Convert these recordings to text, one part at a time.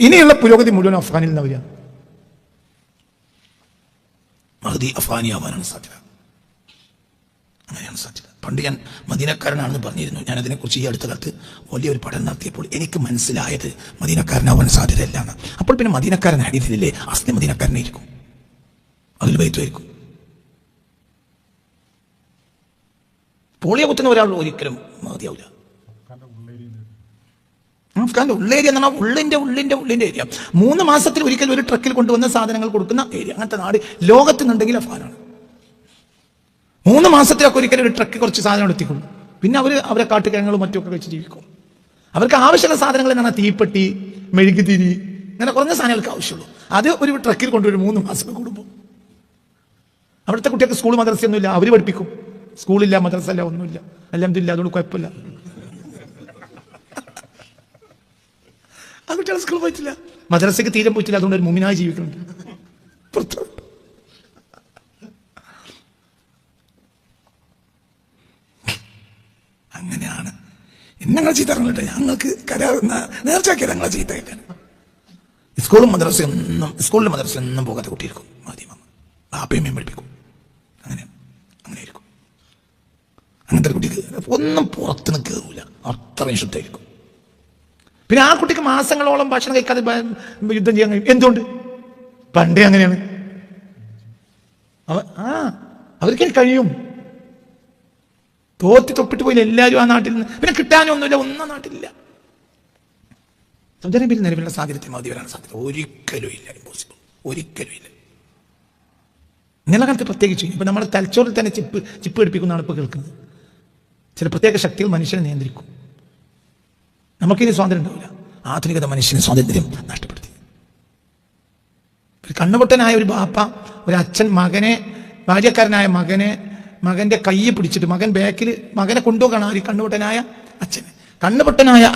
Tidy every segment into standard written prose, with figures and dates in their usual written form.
ഇനിയുള്ള പുരോഗതി മുഴുവൻ അഫ്ഗാനിൽ നിന്ന് വരിക. മഹദി അഫ്ഗാനിയാവാനാണ് സാധ്യത. അങ്ങനെയാണ് സാധ്യത. പണ്ട് ഞാൻ മദീനക്കാരനാണെന്ന് പറഞ്ഞിരുന്നു. ഞാൻ അതിനെക്കുറിച്ച് ഈ അടുത്ത കാലത്ത് വലിയൊരു പഠനം നടത്തിയപ്പോൾ എനിക്ക് മനസ്സിലായത് മദീനക്കാരനാവാൻ സാധ്യതയില്ല എന്ന്. അപ്പോൾ പിന്നെ മദീനക്കാരൻ ഹദീസിലില്ലേ, അസ്ലി മദീനക്കാരനായിരിക്കും, അതിൽ വൈറ്റുമായിരിക്കും. പോളിയോ കുത്തുന്ന ഒരാൾ ഒരിക്കലും മതിയാവില്ല. അഫ്ഗാന്റെ ഉള്ളേരിയ എന്ന് പറഞ്ഞാൽ ഉള്ളിന്റെ ഏരിയ. 3 മാസത്തിൽ ഒരിക്കൽ ഒരു ട്രക്കിൽ കൊണ്ടുവന്ന സാധനങ്ങൾ കൊടുക്കുന്ന ഏരിയ. അങ്ങനത്തെ നാട് ലോകത്തുനിന്നുണ്ടെങ്കിൽ അഫ്ഗാനാണ്. 3 മാസത്തിലൊക്കെ ഒരിക്കലും ഒരു ട്രക്ക് കുറച്ച് സാധനങ്ങൾ എത്തിക്കും. പിന്നെ അവരെ കാട്ടുകിഴങ്ങളും മറ്റുമൊക്കെ വെച്ച് ജീവിക്കും. അവർക്ക് ആവശ്യമുള്ള സാധനങ്ങൾ എന്നാണ് തീപ്പെട്ടി, മെഴുകുതിരി, അങ്ങനെ കുറഞ്ഞ സാധനങ്ങൾക്ക് ആവശ്യമുള്ളൂ. അത് ഒരു ട്രക്കിൽ കൊണ്ടുവരും 3 മാസം കൂടുമ്പോൾ. അവിടുത്തെ കുട്ടികൾക്ക് സ്കൂൾ മദ്രസയൊന്നുമില്ല, അവർ പഠിപ്പിക്കും. സ്കൂളില്ല, മദ്രസ ഇല്ല, ഒന്നുമില്ല. അൽഹംദുലില്ലാ, അതുകൊണ്ട് കുഴപ്പമില്ല. ആ കുട്ടികൾ സ്കൂളിൽ പോയിട്ടില്ല, മദ്രസയ്ക്ക് തീരെ പോയിട്ടില്ല. അതുകൊണ്ട് ഒരു മുമിനായി ജീവിക്കുന്നുണ്ട്. അങ്ങനെയാണ് ഞങ്ങൾ ചീത്ത പറഞ്ഞിട്ട് ഞങ്ങൾക്ക് നേർച്ചയാക്കിയത് ഞങ്ങളെ ചീത്തയാക്കാൻ. സ്കൂളിലും മദ്രസയൊന്നും പോകാത്ത കുട്ടിയിരിക്കും. ആദ്യം ആപ്പയമ്മയും പഠിപ്പിക്കും. അങ്ങനെയായിരിക്കും. അങ്ങനത്തെ കുട്ടിക്ക് ഒന്നും പുറത്തുനിന്ന് കയറൂല, അത്രയും ശുദ്ധമായിരിക്കും. പിന്നെ ആ കുട്ടിക്ക് മാസങ്ങളോളം ഭക്ഷണം കഴിക്കാതെ യുദ്ധം ചെയ്യാൻ കഴിയും. എന്തുകൊണ്ട്? പണ്ടേ അങ്ങനെയാണ്. അവർക്ക് കഴിയും. തൊപ്പിട്ട് പോയില്ല എല്ലാവരും ആ നാട്ടിൽ നിന്ന്. പിന്നെ കിട്ടാനൊന്നുമില്ല, ഒന്നും നാട്ടിലില്ല. സൗദി അറേബ്യയിൽ നിലവിലുള്ള സാഹചര്യത്തിൽ മതി വരാൻ സാധ്യത ഒരിക്കലും ഇല്ല. ഇമ്പോസിബിൾ, ഒരിക്കലും ഇല്ല. ഇന്നലെ കാലത്ത് പ്രത്യേകിച്ച് ഇപ്പൊ നമ്മുടെ തലച്ചോറിൽ തന്നെ ചിപ്പ് പിടിപ്പിക്കുന്നതാണ് ഇപ്പൊ കേൾക്കുന്നത്. ചില പ്രത്യേക ശക്തികൾ മനുഷ്യനെ നിയന്ത്രിക്കും. നമുക്കിനി സ്വാതന്ത്ര്യം ഉണ്ടാവില്ല. ആധുനികത മനുഷ്യന് സ്വാതന്ത്ര്യം നഷ്ടപ്പെടുത്തി. കണ്ണുപൊട്ടനായ ഒരു ബാപ്പ, ഒരു അച്ഛൻ ഭാര്യക്കാരനായ മകന്റെ കൈ പിടിച്ചിട്ട് മകൻ ബാക്കിൽ മകനെ കൊണ്ടുപോകണം. ഒരു കണ്ണുപൊട്ടനായ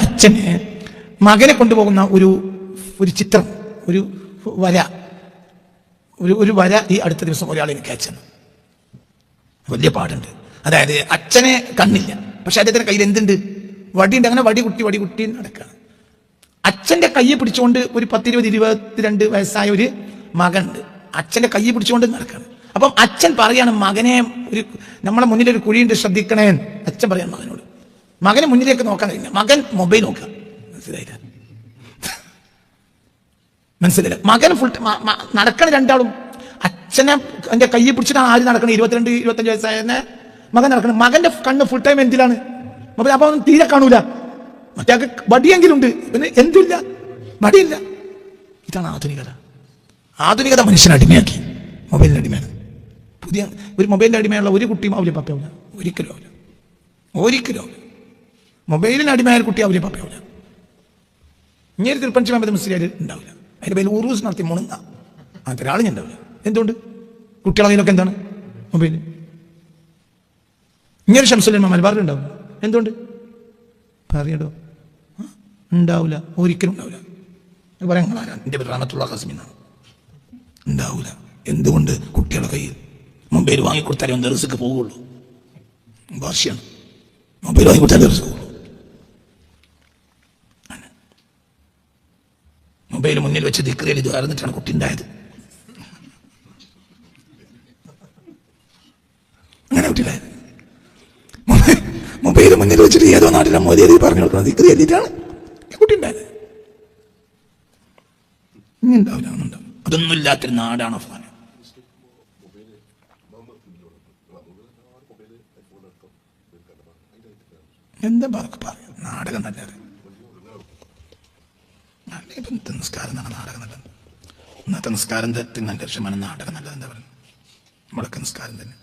അച്ഛന് മകനെ കൊണ്ടുപോകുന്ന ഒരു ചിത്രം, ഒരു വര ഈ അടുത്ത ദിവസം ഒരാൾ എനിക്ക് അയച്ചെന്ന്. വലിയ പാടുണ്ട്. അതായത് അച്ഛനെ കണ്ണില്ല, പക്ഷെ അദ്ദേഹത്തിന്റെ കയ്യിൽ എന്തുണ്ട്? വടിയുണ്ട്. അങ്ങനെ വടി കുട്ടി നടക്കുകയാണ്. അച്ഛന്റെ കൈ പിടിച്ചുകൊണ്ട് ഒരു 10-20-22 വയസ്സായ ഒരു മകനുണ്ട്. അച്ഛന്റെ കൈ പിടിച്ചുകൊണ്ട് നടക്കുകയാണ്. അപ്പം അച്ഛൻ പറയാണ്, മകനെ നമ്മളെ മുന്നിലൊരു കുഴിയുണ്ട്, ശ്രദ്ധിക്കണേ. അച്ഛൻ പറയാണ് മകനോട്. മകന് മുന്നിലേക്ക് നോക്കാൻ കഴിയില്ല. മകൻ മൊബൈൽ നോക്കുക. മനസ്സിലായില്ല. മകൻ നടക്കണ രണ്ടാളും. അച്ഛനെ എന്റെ കൈ പിടിച്ചിട്ടാണ് ആര് നടക്കണം? 22-25 വയസ്സായ മകൻ നടക്കണം. മകന്റെ കണ്ണ് ഫുൾ ടൈം എന്തിലാണ്? അപ്പൊ അവൻ തീരെ കാണൂല. മറ്റേ വടിയെങ്കിലും ഉണ്ട്, പിന്നെ എന്തില്ല, വടിയില്ല. ഇതാണ് ആധുനികത മനുഷ്യനെ അടിമയാക്കി. മൊബൈലിന് അടിമയാണ്. പുതിയ ഒരു മൊബൈലിന്റെ അടിമയുള്ള ഒരു കുട്ടിയും അവര് പപ്പയാവില്ല. ഒരിക്കലും ആവില്ല. മൊബൈലിന് അടിമയായ കുട്ടി അവര് പപ്പയാവില്ല. ഇങ്ങനെ തിരുപ്പഞ്ചി മുഹമ്മദ് മുസ്ലിം ഉണ്ടാവില്ല. അതിന്റെ പേര് ഉറൂസ് നടത്തി മുണുങ്ങ അങ്ങനത്തെ ഒരാളും ഉണ്ടാവില്ല. എന്തുകൊണ്ട്? കുട്ടികളെ കയ്യിലൊക്കെ എന്താണ്? മൊബൈൽ. ഇങ്ങനെ ഷംസുൽ മലബാറിൽ ഉണ്ടാവില്ല. എന്തുകൊണ്ട്? പറയടോ, ഉണ്ടാവില്ല, ഒരിക്കലും ഉണ്ടാവില്ല. പറയാൻ എൻ്റെ പേര് റഹ്മത്തുള്ള ഖാസിമിന്നാണ്. ഉണ്ടാവില്ല. എന്തുകൊണ്ട്? കുട്ടികളുടെ കയ്യിൽ മൊബൈൽ വാങ്ങിക്കൊടുത്താലേ ഒന്ന് റിസ്ക്ക് പോവുള്ളൂ. ഭാഷയാണ്. മൊബൈൽ വാങ്ങിക്കൊടുത്താലേ റിസ്ക്ക് പോകുള്ളൂ. മൊബൈൽ മുന്നിൽ വെച്ച് ദിക്റിയിൽ ഇത് അറിഞ്ഞിട്ടാണ് കുട്ടി ഉണ്ടായത്. അങ്ങനെ കുട്ടിയിലായത്. മൊബൈൽ മുന്നിൽ വെച്ചിട്ട് ഏതോ നാട്ടിലെ മോദി പറഞ്ഞു കൊടുക്കണം, ദിക്റി എഴുതിയിട്ടാണ് കുട്ടി ഉണ്ടായത്. ഇനി ഉണ്ടാവില്ല, ഒന്നുണ്ടാവില്ല. അതൊന്നും ഇല്ലാത്തൊരു നാടാണ് അഫ്ഗാൻ. എന്താ പറയാ? നാടകം നല്ലത്. നിസ്കാരം നാടകം നല്ലത്. ഇന്നത്തെ നിസ്കാരം തെറ്റും നല്ല ലക്ഷ്യമാണ്. നാടകം നല്ലത്. എന്താ പറയുക? നമ്മളൊക്കെ നിസ്കാരം തന്നെ.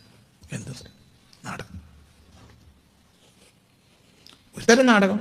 എന്ത് നാടകം? ഒരു തരം നാടകം.